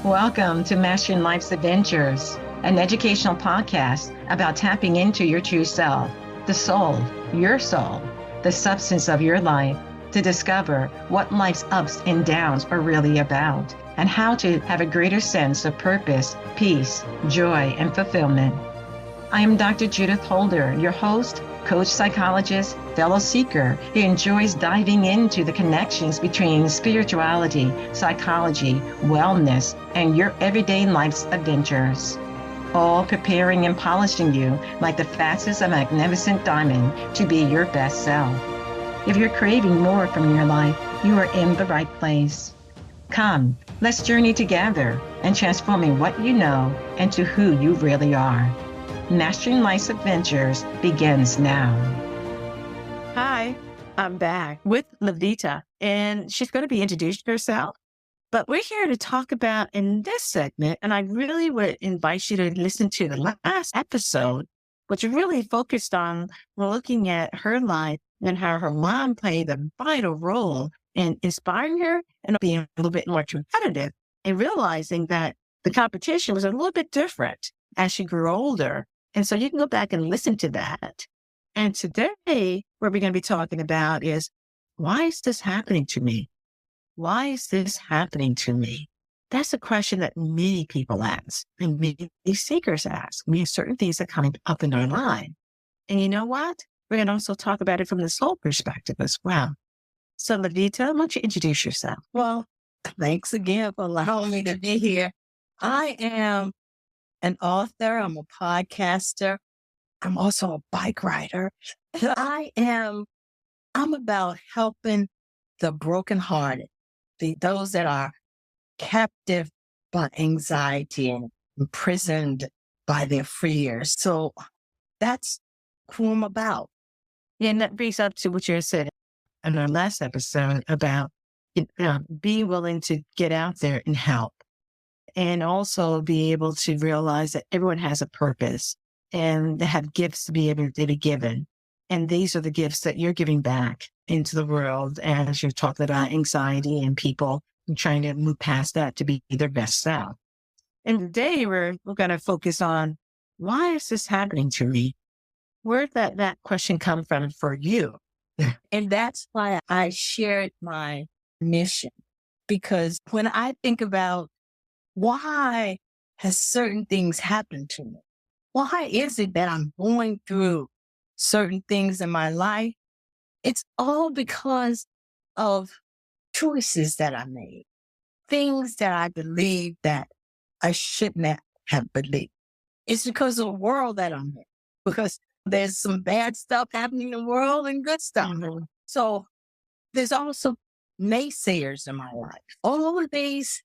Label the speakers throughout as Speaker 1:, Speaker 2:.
Speaker 1: Welcome to Mastering Life's Adventures, an educational podcast about tapping into your true self, the soul, your soul, the substance of your life, to discover what life's ups and downs are really about, and how to have a greater sense of purpose, peace, joy, and fulfillment. I am Dr. Judith Holder, your host, coach psychologist, fellow seeker who enjoys diving into the connections between spirituality, psychology, wellness, and your everyday life's adventures. All preparing and polishing you like the facets of a magnificent diamond to be your best self. If you're craving more from your life, you are in the right place. Come, let's journey together and transforming what you know into who you really are. Mastering Life's Adventures begins now.
Speaker 2: Hi, I'm back with Lyvita, and she's going to be introducing herself. But we're here to talk about in this segment, and I really would invite you to listen to the last episode, which really focused on looking at her life and how her mom played a vital role in inspiring her and being a little bit more competitive and realizing that the competition was a little bit different as she grew older. And so you can go back and listen to that. And today, what we're going to be talking about is, why is this happening to me? Why is this happening to me? That's a question that many people ask and many seekers ask. We have certain things that are coming up in our life. And you know what? We're going to also talk about it from the soul perspective as well. So, Lyvita, why don't you introduce yourself?
Speaker 3: Well, thanks again for allowing me to be here. I am an author. I'm a podcaster. I'm also a bike rider. I'm about helping the brokenhearted, those that are captive by anxiety and imprisoned by their fears. So that's who I'm about.
Speaker 2: Yeah, and that brings up to what you said in our last episode about being willing to get out there and help. And also be able to realize that everyone has a purpose and they have gifts to be able to be given. And these are the gifts that you're giving back into the world as you're talking about anxiety and people and trying to move past that to be their best self. And today we're going to focus on, why is this happening to me? Where did that question come from for you?
Speaker 3: And that's why I shared my mission. Because when I think about why has certain things happened to me? Why is it that I'm going through certain things in my life? It's all because of choices that I made, things that I believe that I shouldn't have believed. It's because of the world that I'm in, because there's some bad stuff happening in the world and good stuff.
Speaker 2: Mm-hmm.
Speaker 3: So there's also naysayers in my life. All of these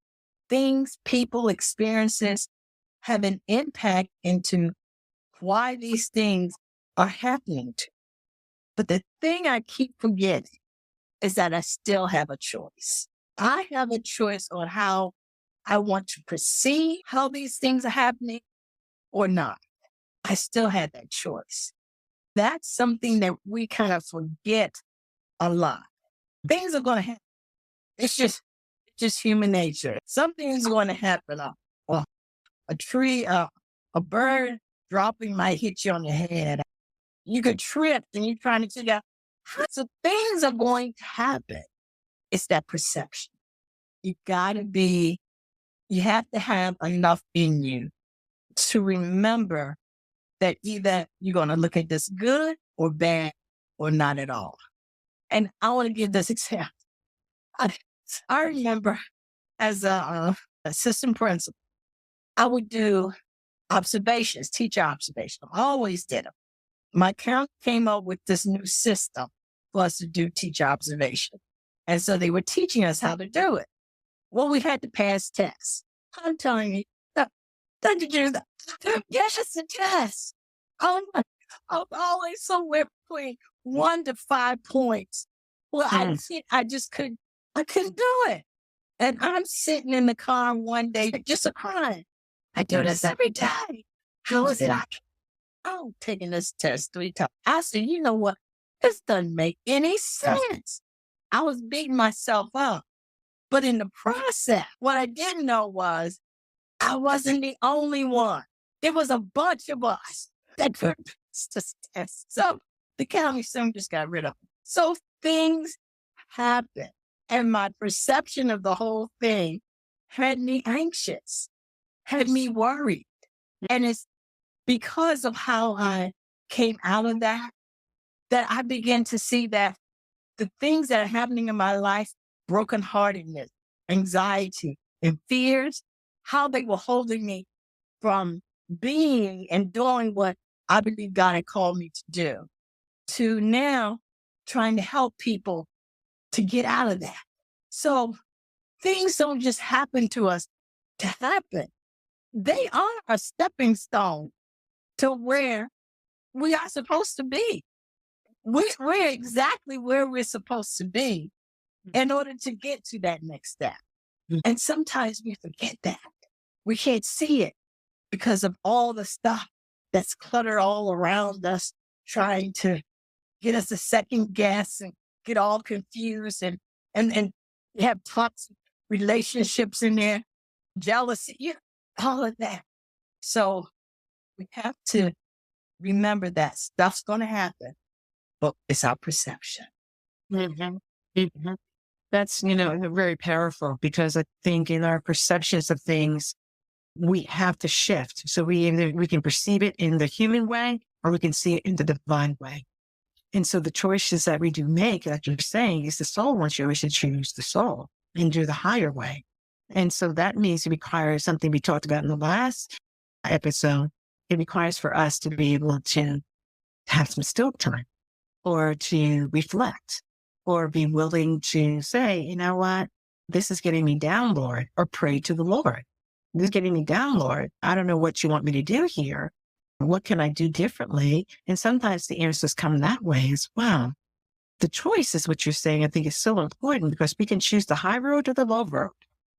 Speaker 3: things, people, experiences have an impact into why these things are happening to. But the thing I keep forgetting is that I still have a choice. I have a choice on how I want to perceive how these things are happening or not. I still have that choice. That's something that we kind of forget a lot. Things are going to happen. It's just human nature. Something's going to happen. A tree, a bird dropping might hit you on the head. You could trip and you're trying to figure out. So things are going to happen. It's that perception. You have to have enough in you to remember that either you're going to look at this good or bad or not at all. And I want to give this example. I remember as a assistant principal, I would do observations, teacher observations. I always did them. My county came up with this new system for us to do teacher observation. And so they were teaching us how to do it. Well, we had to pass tests. I'm telling you, Dr. Judith, yes, it's a test. I'm always somewhere between 1 to 5 points. Well, I couldn't do it. And I'm sitting in the car one day, just crying. I do this every day. How is it? I'm taking this test 3 times. I said, you know what? This doesn't make any sense. I was beating myself up. But in the process, what I didn't know was I wasn't the only one. There was a bunch of us that could just test. So the county soon just got rid of them. So things happen. And my perception of the whole thing had me anxious, had me worried. And it's because of how I came out of that I began to see that the things that are happening in my life, brokenheartedness, anxiety, and fears, how they were holding me from being and doing what I believe God had called me to do, to now trying to help people to get out of that. So things don't just happen to us to happen. They are a stepping stone to where we are supposed to be. We're exactly where we're supposed to be in order to get to that next step. And sometimes we forget that. We can't see it because of all the stuff that's cluttered all around us, trying to get us a second guess and get all confused and have toxic relationships in there, jealousy, all of that. So we have to remember that stuff's going to happen, but it's our perception.
Speaker 2: Mm-hmm. Mm-hmm. That's, very powerful, because I think in our perceptions of things, we have to shift. So we can perceive it in the human way, or we can see it in the divine way. And so the choices that we do make, like you're saying, is the soul wants you to choose the soul and do the higher way. And so that means it requires something we talked about in the last episode. It requires for us to be able to have some still time, or to reflect, or be willing to say, you know what, this is getting me down, Lord, or pray to the Lord. This is getting me down, Lord. I don't know what you want me to do here. What can I do differently? And sometimes the answers come that way as well. The choice is what you're saying, I think, is so important, because we can choose the high road or the low road.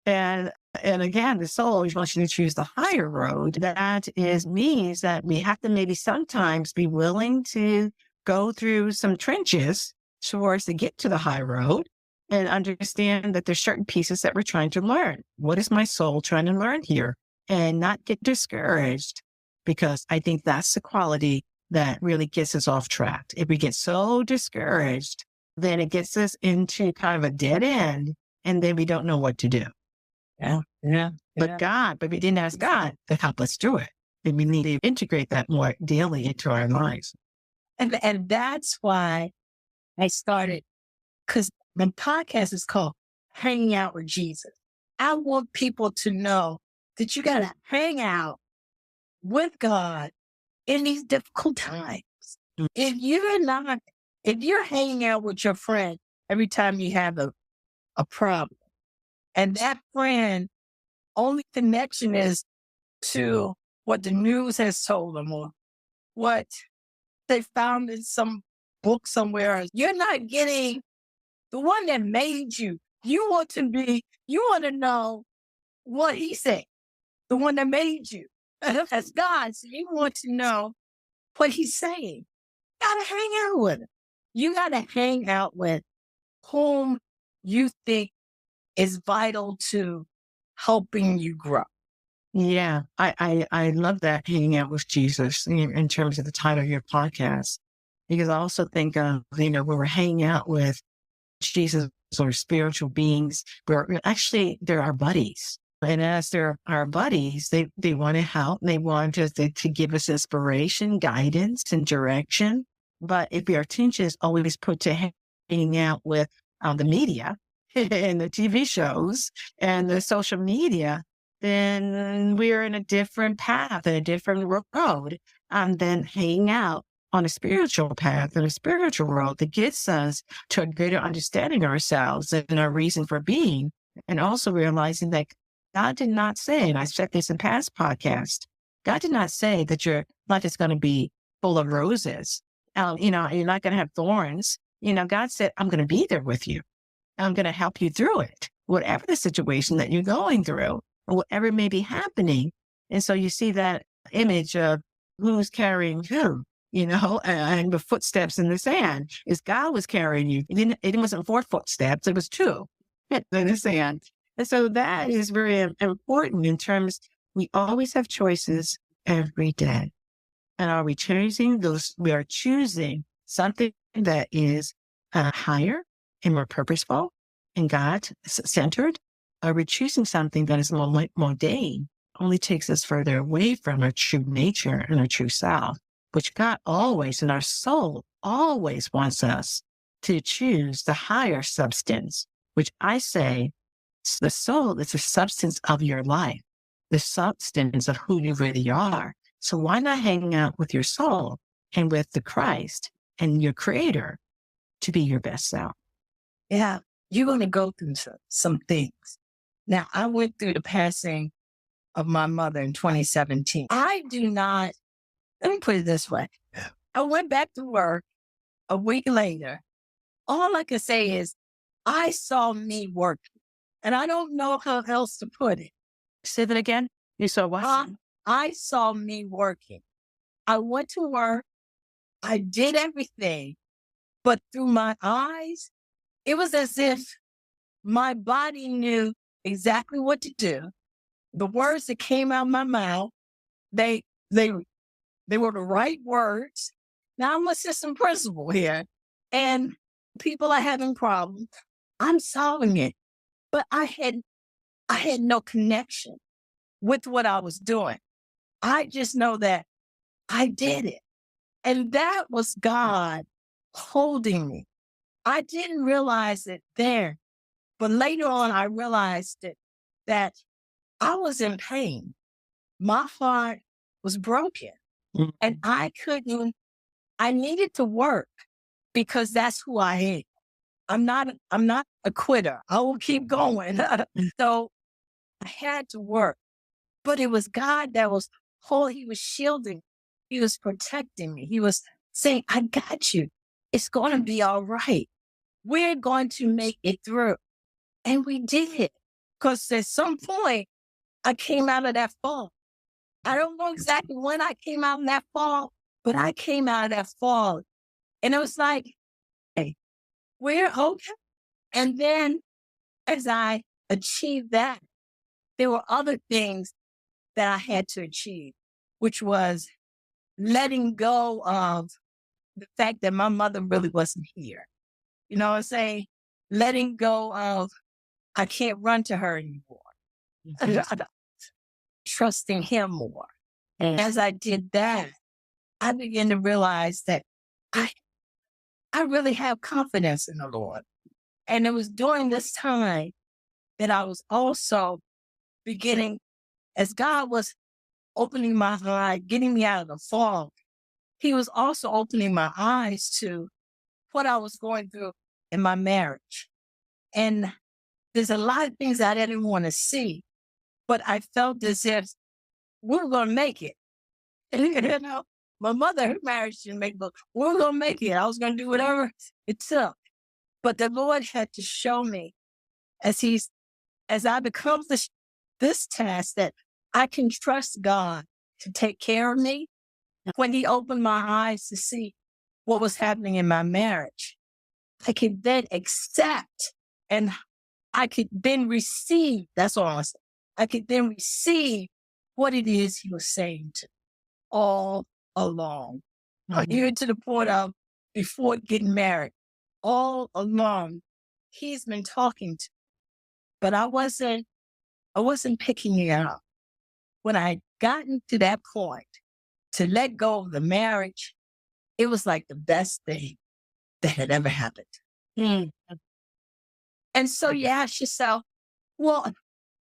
Speaker 2: And again, the soul always wants you to choose the higher road. That means that we have to maybe sometimes be willing to go through some trenches towards to get to the high road, and understand that there's certain pieces that we're trying to learn. What is my soul trying to learn here? And not get discouraged, because I think that's the quality that really gets us off track. If we get so discouraged, then it gets us into kind of a dead end, and then we don't know what to do.
Speaker 3: Yeah.
Speaker 2: But we didn't ask God to help us through it. And we need to integrate that more daily into our lives.
Speaker 3: And that's why I started, because the podcast is called Hanging Out with Jesus. I want people to know that you got to hang out with God in these difficult times. If you're hanging out with your friend every time you have a problem, and that friend only connection is to what the news has told them, or what they found in some book somewhere, you're not getting the one that made you. You want to know what he said, the one that made you. That's God. So you want to know what he's saying. You got to hang out with him. You got to hang out with whom you think is vital to helping you grow.
Speaker 2: Yeah, I love that, hanging out with Jesus, in terms of the title of your podcast, because I also think of, when we're hanging out with Jesus or spiritual beings, they're our buddies. And as they're our buddies, they want to help. They want to give us inspiration, guidance, and direction. But if our attention is always put to hanging out with the media and the TV shows and the social media, then we're in a different path and a different road than hanging out on a spiritual path and a spiritual road that gets us to a greater understanding of ourselves and our reason for being. And also realizing that God did not say, and I said this in past podcasts, God did not say that you're not just going to be full of roses. You're not going to have thorns. God said, I'm going to be there with you. I'm going to help you through it, whatever the situation that you're going through, or whatever may be happening. And so you see that image of who's carrying who, and the footsteps in the sand is God was carrying you. It wasn't 4 footsteps, it was 2 in the sand. And so that is very important in terms We always have choices every day. And are we choosing those? We are choosing something that is higher and more purposeful and God centered. Are we choosing something that is more mundane, only takes us further away from our true nature and our true self, which God always, and our soul always wants us to choose the higher substance, which I say the soul is the substance of your life, the substance of who you really are. So why not hang out with your soul and with the Christ and your creator to be your best self?
Speaker 3: Yeah, you're going to go through some things. Now, I went through the passing of my mother in 2017. Let me put it this way. I went back to work a week later. All I can say is I saw me working, and I don't know how else to put it.
Speaker 2: Say that again. You saw what?
Speaker 3: I saw me working. I went to work. I did everything, but through my eyes, it was as if my body knew exactly what to do. The words that came out of my mouth, they were the right words. Now I'm a system principal here, and people are having problems. I'm solving it, but I had no connection with what I was doing. I just know that I did it, and that was God holding me. I didn't realize it there, but later on I realized it, that I was in pain. My heart was broken, and I needed to work because that's who I am. I'm not a quitter. I will keep going. So I had to work, but it was God that was holding. He was shielding. He was protecting me. He was saying, I got you. It's going to be all right. We're going to make it through. And we did. Because at some point, I came out of that fall. I don't know exactly when I came out of that fall, but I came out of that fall. And it was like, hey, we're okay. And then as I achieved that, there were other things that I had to achieve, which was letting go of the fact that my mother really wasn't here. You know what I'm saying? Letting go of, I can't run to her anymore. Trusting him more. And as I did that, I began to realize that I really have confidence in the Lord. And it was during this time that I was also beginning, as God was opening my eyes, getting me out of the fog, he was also opening my eyes to what I was going through in my marriage. And there's a lot of things I didn't want to see, but I felt as if we were going to make it. You know, my mother, her marriage didn't make it, but we were going to make it. I was going to do whatever it took. But the Lord had to show me as I accomplished this task that I can trust God to take care of me. When he opened my eyes to see what was happening in my marriage, I could then accept and I could then receive. That's all I said. I could then receive what it is he was saying to me all along. Even to the point of before getting married, all along, he's been talking to me. But I wasn't picking it up. When I gotten to that point to let go of the marriage, it was like the best thing that had ever happened. And so you ask yourself, well,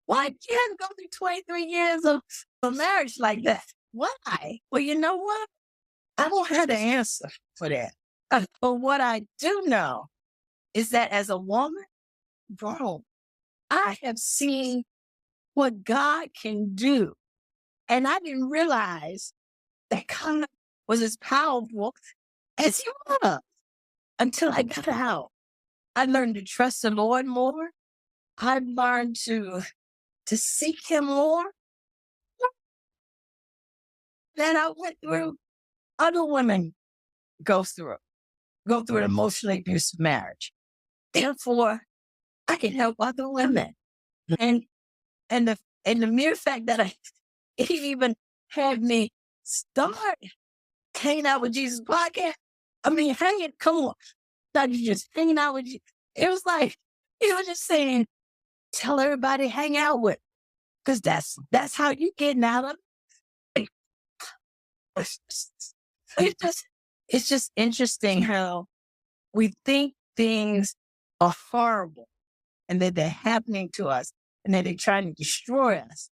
Speaker 3: why can't I go through 23 years of a marriage like that? Why? Well, you know what? I don't have the answer for that. But what I do know is that as a woman, bro, I have seen what God can do. And I didn't realize that God was as powerful as he was until I got out. I learned to trust the Lord more. I learned to seek him more. Then I went through other women go through an emotionally abusive marriage. Therefore, I can help other women. And the mere fact that He even had me start hanging out with Jesus podcast. I mean, come on. Not you just hanging out with you. It was like, he was just saying, tell everybody to hang out with. Because that's how you getting out of it. It's just interesting how we think things are horrible and that they're happening to us and that they're trying to destroy us.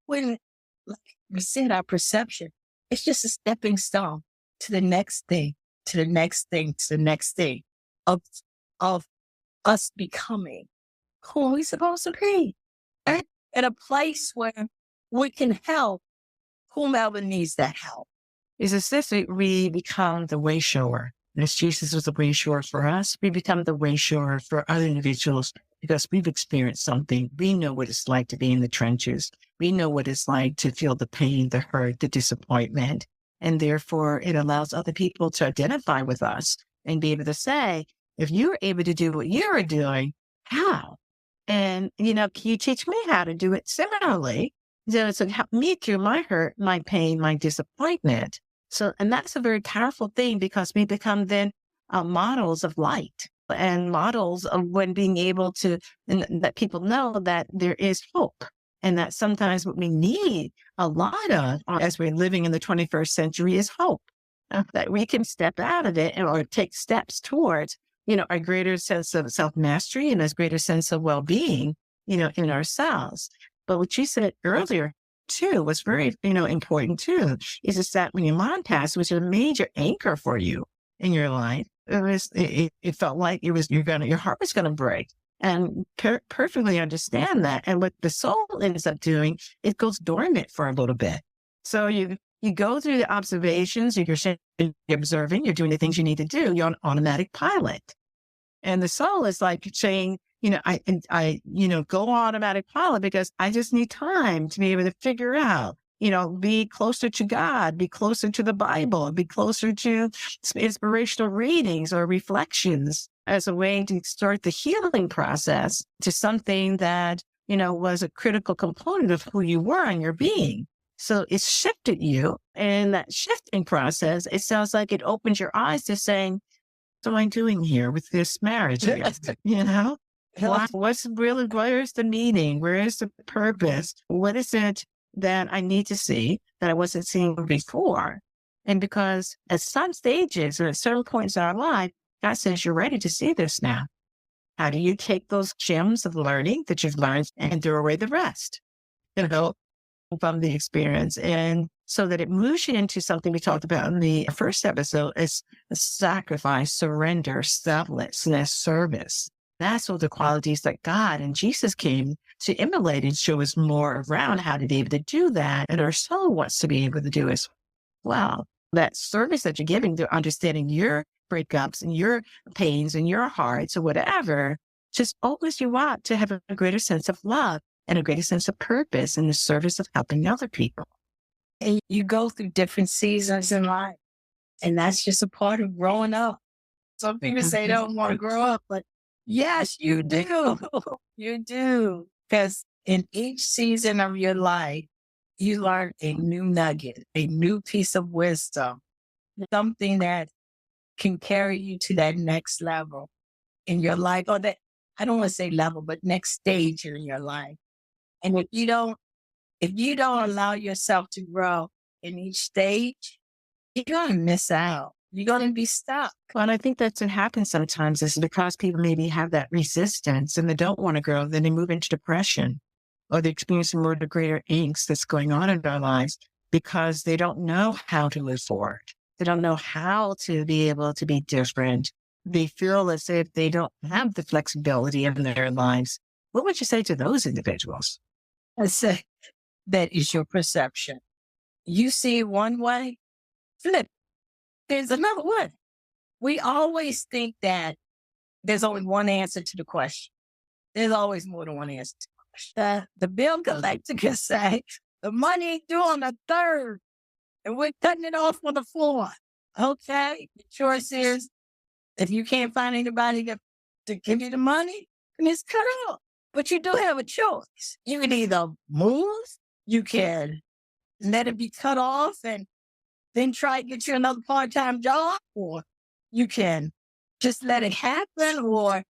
Speaker 3: When, like we said, our perception, it's just a stepping stone to the next thing, to the next thing, to the next thing of us becoming who we're supposed to be. Right? At a place where we can help whomever needs that help.
Speaker 2: It's as if we become the way shower. And as Jesus was the way shower for us, we become the way shower for other individuals because we've experienced something. We know what it's like to be in the trenches. We know what it's like to feel the pain, the hurt, the disappointment. And therefore, it allows other people to identify with us and be able to say, if you're able to do what you're doing, how? And, can you teach me how to do it similarly? So help me through my hurt, my pain, my disappointment. So, and that's a very powerful thing because we become then models of light and models of when being able to, and that people know that there is hope. And that sometimes what we need a lot of as we're living in the 21st century is hope. That we can step out of it or take steps towards, a greater sense of self-mastery and a greater sense of well-being, in ourselves. But what you said earlier, too, was very, important, too, is just that when your mom passed, which is a major anchor for you in your life, it felt like your heart was going to break. And perfectly understand that. And what the soul ends up doing, it goes dormant for a little bit. So you go through the observations, you're observing, you're doing the things you need to do, you're on automatic pilot. And the soul is like saying, I go automatic pilot because I just need time to be able to figure out, be closer to God, be closer to the Bible, be closer to inspirational readings or reflections as a way to start the healing process to something that, was a critical component of who you were and your being. So it's shifted you. And that shifting process, it sounds like it opens your eyes to saying, what am I doing here with this marriage? What's really, where's the meaning? Where is the purpose? What is it that I need to see that I wasn't seeing before? And because at some stages or at certain points in our life, God says, you're ready to see this now. How do you take those gems of learning that you've learned and throw away the rest, from the experience? And so that it moves you into something we talked about in the first episode is sacrifice, surrender, selflessness, service. That's all the qualities that God and Jesus came to emulate and show us more around how to be able to do that. And our soul wants to be able to do as well. That service that you're giving to understanding your breakups and your pains and your hearts or whatever, just opens you up to have a greater sense of love and a greater sense of purpose in the service of helping other people.
Speaker 3: And you go through different seasons in life. And that's just a part of growing up. Some people say they don't want to grow up, but yes, you do. You do. Because in each season of your life, you learn a new nugget, a new piece of wisdom, something that can carry you to that next level in your life, or that, I don't want to say level, but next stage in your life. And if you don't allow yourself to grow in each stage, you're going to miss out. You're going to be stuck.
Speaker 2: Well, and I think that's what happens sometimes is because people maybe have that resistance and they don't want to grow, then they move into depression or they experience more of the greater angst that's going on in their lives because they don't know how to move forward. They don't know how to be able to be different. They feel as if they don't have the flexibility in their lives. What would you say to those individuals?
Speaker 3: I say that is your perception. You see it one way, flip. There's another one. We always think that there's only one answer to the question. There's always more than one answer to the question. The bill collector can say, the money due on the 3rd, and we're cutting it off on the 4th. Okay, the choice is, if you can't find anybody to give you the money, then it's cut off. But you do have a choice. You can either move, you can let it be cut off and then try to get you another part-time job, or you can just let it happen, or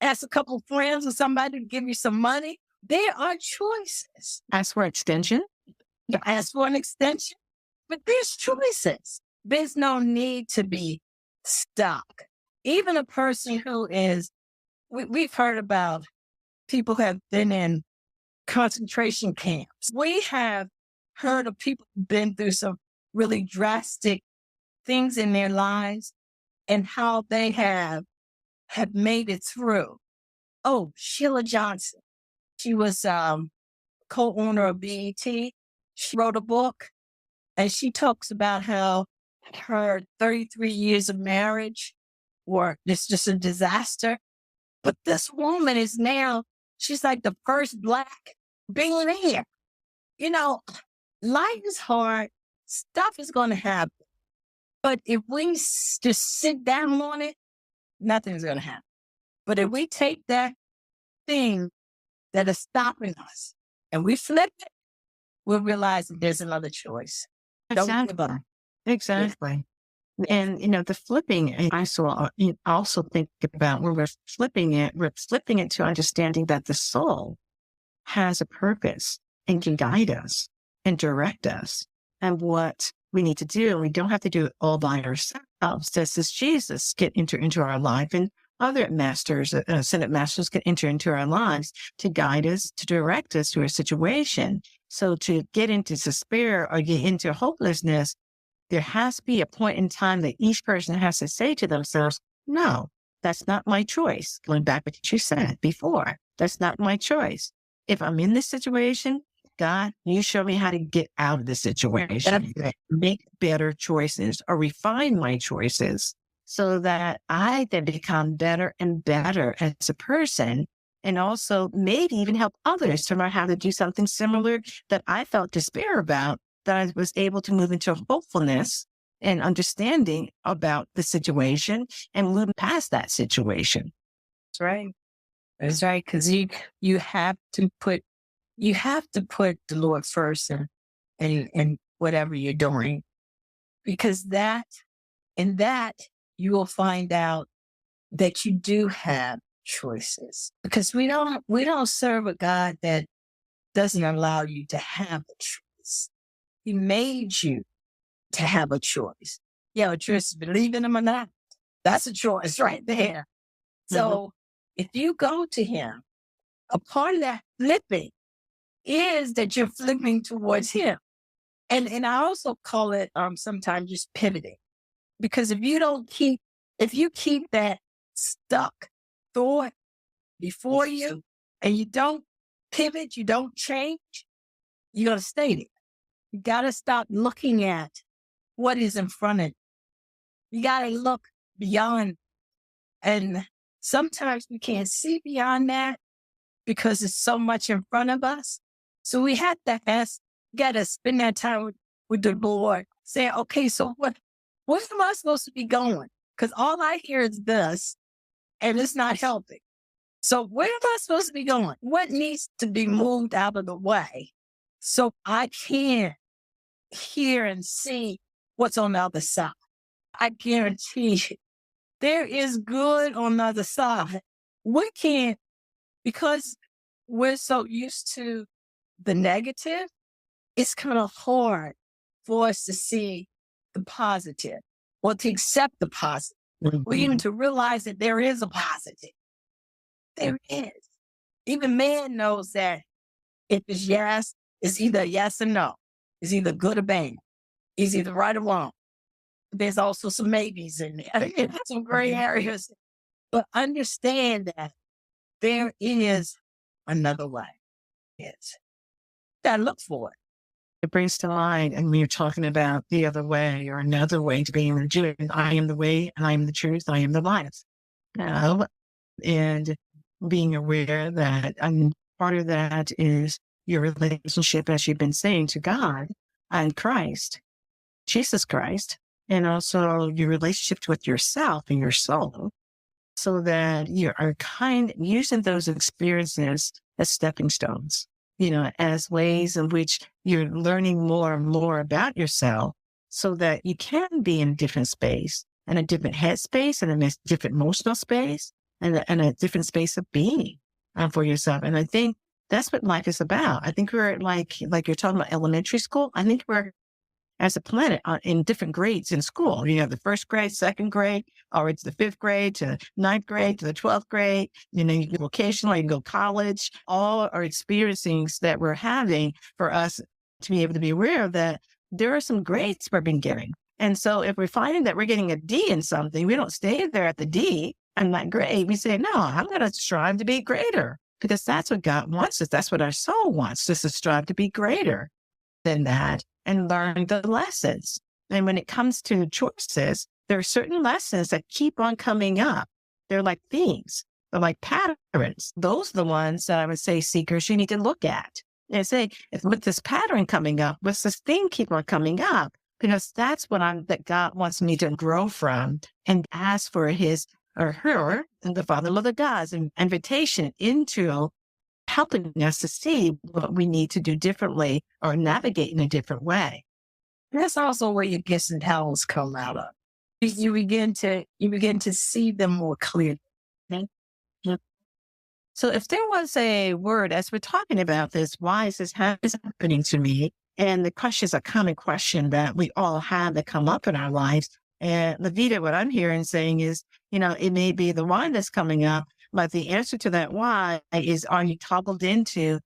Speaker 3: ask a couple of friends or somebody to give you some money. There are choices.
Speaker 2: Ask for extension.
Speaker 3: You ask for an extension, but there's choices. There's no need to be stuck. Even a person who is, we've heard about people who have been in concentration camps. We have heard of people who've been through some really drastic things in their lives and how they have made it through. Oh, Sheila Johnson. She was co-owner of BET. She wrote a book, and she talks about how her 33 years of marriage were just a disaster. But this woman is now, she's like the first Black billionaire. You know, life is hard. Stuff is going to happen. But if we just sit down on it, nothing's going to happen. But if we take that thing that is stopping us and we flip it, we'll realize that there's another choice. Don't give up.
Speaker 2: Exactly. And, the flipping, I also think about when we're flipping it to understanding that the soul has a purpose and can guide us and direct us and what we need to do. And we don't have to do it all by ourselves. Just as Jesus can enter into our life, and other masters, Senate masters can enter into our lives to guide us, to direct us through a situation. So to get into despair or get into hopelessness, there has to be a point in time that each person has to say to themselves, no, that's not my choice. Going back to what you said before, that's not my choice. If I'm in this situation, God, you show me how to get out of this situation, make better choices or refine my choices so that I then become better and better as a person, and also maybe even help others to learn how to do something similar that I felt despair about, that I was able to move into hopefulness and understanding about the situation and move past that situation.
Speaker 3: That's right. That's right. Because you have to put the Lord first in whatever you're doing, because in that you will find out that you do have choices, because we don't serve a God that doesn't allow you to have a choice. He made you to have a choice. You have a choice to believe in him or not. That's a choice right there. So if you go to him, a part of that flipping is that you're flipping towards him. And I also call it sometimes just pivoting. Because if you keep that stuck thought before you and you don't pivot, you don't change, you're going to stay there. You got to stop looking at what is in front of you. You got to look beyond. And sometimes we can't see beyond that because there's so much in front of us. So we have to got to spend that time with the Lord, saying, okay, so where am I supposed to be going? Because all I hear is this, and it's not helping. So where am I supposed to be going? What needs to be moved out of the way so I can hear and see what's on the other side? I guarantee you, there is good on the other side. We can't, because we're so used to the negative, it's kind of hard for us to see the positive or to accept the positive, or even to realize that there is a positive. There is. Even man knows that if it's yes, it's either yes or no. It's either good or bad. It's either right or wrong. There's also some maybes in there, some gray areas. But understand that there is another way. Yes. Gotta look for it.
Speaker 2: It brings to mind, and when you're talking about the other way or another way to being a Jew, I am the way, and I am the truth, I am the life. And being aware that, and part of that is your relationship, as you've been saying, to God and Christ, Jesus Christ, and also your relationship with yourself and your soul, so that you are using those experiences as stepping stones. as ways in which you're learning more and more about yourself so that you can be in a different space and a different headspace and a different emotional space and a different space of being for yourself. And I think that's what life is about. I think we're like you're talking about elementary school. I think we're as a planet in different grades in school. You have the first grade, second grade, or it's the fifth grade to ninth grade to the 12th grade. You can go vocational, you can go college. All are experiencing that we're having for us to be able to be aware of that there are some grades we've been getting. And so if we're finding that we're getting a D in something, we don't stay there at the D and that grade. We say, no, I'm going to strive to be greater because that's what God wants us. That's what our soul wants us to strive to be greater than that and learn the lessons. And when it comes to choices, there are certain lessons that keep on coming up. They're like themes. They're like patterns. Those are the ones that I would say, seekers, you need to look at and say, with this pattern coming up, what's this theme keep on coming up? Because that's what that God wants me to grow from and ask for his or her and the Father, Mother, God's invitation into helping us to see what we need to do differently or navigate in a different way.
Speaker 3: That's also where your gifts and talents come out of. You begin to see them more clearly.
Speaker 2: Mm-hmm. So if there was a word, as we're talking about this, why is this happening to me? And the question is a common question that we all have that come up in our lives. And Lyvita, what I'm hearing saying is, it may be the why that's coming up, but the answer to that why is, are you toggled into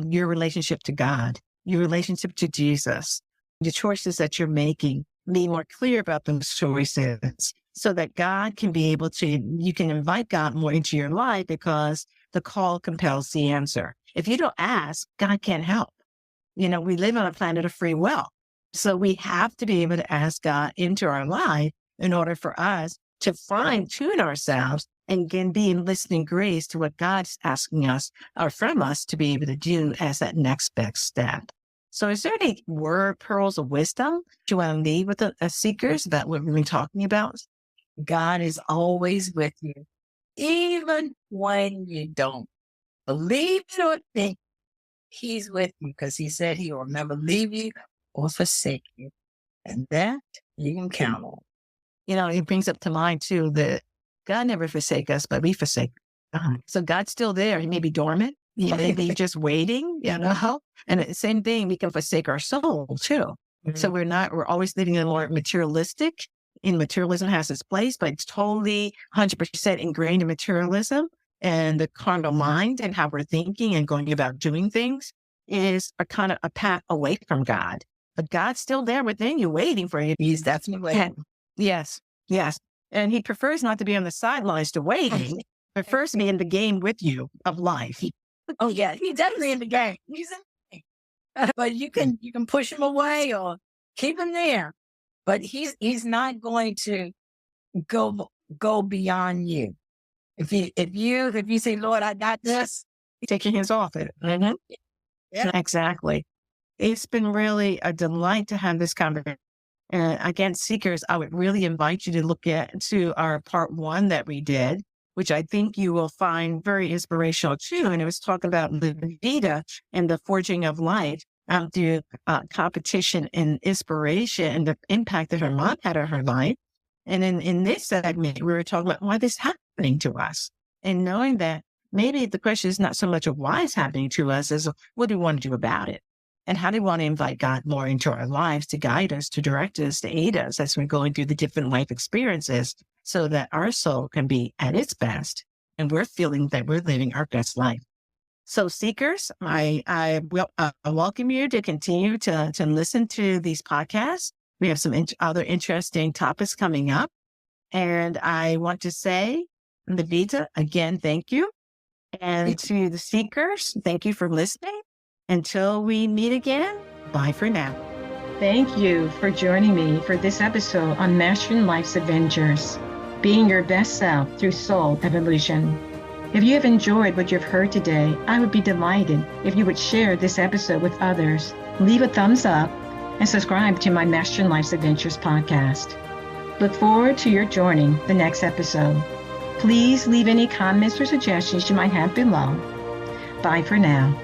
Speaker 2: your relationship to God, your relationship to Jesus, the choices that you're making? Be more clear about those choices so that God can be able to, you can invite God more into your life because the call compels the answer. If you don't ask, God can't help. We live on a planet of free will. So we have to be able to ask God into our life in order for us to fine-tune ourselves and again, be in listening grace to what God's asking us or from us to be able to do as that next best step. So is there any word, pearls of wisdom you want to leave with the seekers about what we've been talking about?
Speaker 3: God is always with you, even when you don't believe it or think. He's with you because he said he will never leave you or forsake you. And that you can count on.
Speaker 2: It brings up to mind too that God never forsake us, but we forsake God. So God's still there. He may be dormant. He may be just waiting, And the same thing, we can forsake our soul too. Mm-hmm. So we're always living in more materialistic. And materialism has its place, but it's totally 100% ingrained in materialism. And the carnal mind and how we're thinking and going about doing things is a kind of a path away from God. But God's still there within you, waiting for you.
Speaker 3: He's definitely waiting.
Speaker 2: Yes. And he prefers not to be on the sidelines to waiting, but first to be in the game with you of life.
Speaker 3: Oh, yeah. He's definitely in the game. He's in the game. But you can push him away or keep him there. But he's not going to go beyond you. If you say, Lord, I got this,
Speaker 2: take your hands off it. Mm-hmm. Yeah, exactly. It's been really a delight to have this conversation. And again, seekers, I would really invite you to look to our part 1 that we did, which I think you will find very inspirational too. And it was talking about Lyvita and the forging of life through competition and inspiration and the impact that her mom had on her life. And in this segment, we were talking about why this is happening to us and knowing that maybe the question is not so much of why it's happening to us as what do we want to do about it? And how do we want to invite God more into our lives to guide us, to direct us, to aid us as we're going through the different life experiences so that our soul can be at its best and we're feeling that we're living our best life. So seekers, I welcome you to continue to listen to these podcasts. We have some other interesting topics coming up. And I want to say, Lyvita, again, thank you. And to the seekers, thank you for listening. Until we meet again, bye for now.
Speaker 1: Thank you for joining me for this episode on Mastering Life's Adventures, being your best self through soul evolution. If you have enjoyed what you've heard today, I would be delighted if you would share this episode with others, leave a thumbs up, and subscribe to my Mastering Life's Adventures podcast. Look forward to your joining the next episode. Please leave any comments or suggestions you might have below. Bye for now.